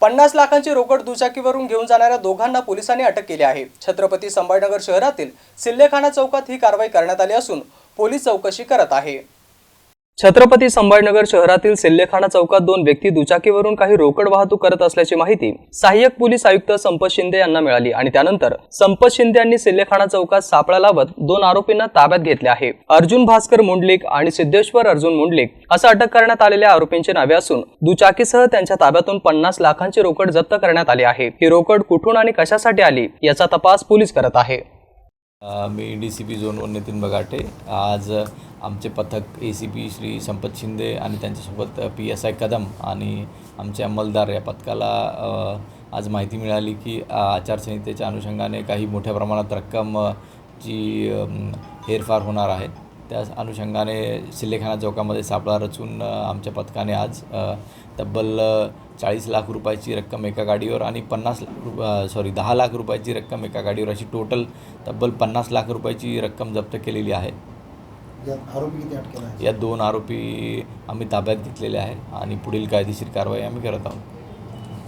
50 लाखांची रोकड दुचाकीवरून घेऊन जाणाऱ्या दोघांना पोलिसांनी अटक केली आहे। छत्रपती संभाजीनगर शहरातील सिल्लेखाना चौकात ही कारवाई करण्यात आली असून पोलीस चौकशी करत आहे। छत्रपती संभाजीनगर शहरातील सिल्लेखाना चौकात दोन व्यक्ती दुचाकीवरून काही रोकड वाहतूक करत असल्याची माहिती सहाय्यक पोलीस आयुक्त संपत शिंदे यांना मिळाली आणि त्यानंतर संपत शिंदे यांनी सिल्लेखाना चौकात सापळा लावत दोन आरोपींना ताब्यात घेतले आहे। अर्जुन भास्कर मुंडलिक आणि सिद्धेश्वर अर्जुन मुंडलिक असं अटक करण्यात आलेल्या आरोपींचे नावे असून दुचाकीसह त्यांच्या ताब्यातून 50 लाखांची रोकड जप्त करण्यात आली आहे। ही रोकड कुठून आणि कशासाठी आली याचा तपास पोलीस करत आहे। मी DCP झोन 1 नितीन बगाटे। आज आमचे पथक ACP श्री संपत शिंदे आणि त्यांच्यासोबत PSI कदम आणि आमचे अंमलदार या पथकाला आज माहिती मिळाली की आचारसंहितेच्या अनुषंगाने काही मोठ्या प्रमाणात रक्कम जी हेरफार होणार आहे, त्या अनुषंगाने सिल्लेखाना चौकामध्ये सापळा रचून आमच्या पथकाने आज तब्बल 40 लाख रुपयाची रक्कम एका गाडीवर आणि 10 लाख रुपयाची रक्कम एका गाडीवर अशी टोटल तब्बल 50 लाख रुपयाची रक्कम जप्त केलेली आहे। या दोन आरोपी आम्ही ताब्यात घेतलेले आहे आणि पुढील कायदेशीर कारवाई आम्ही करत आहोत।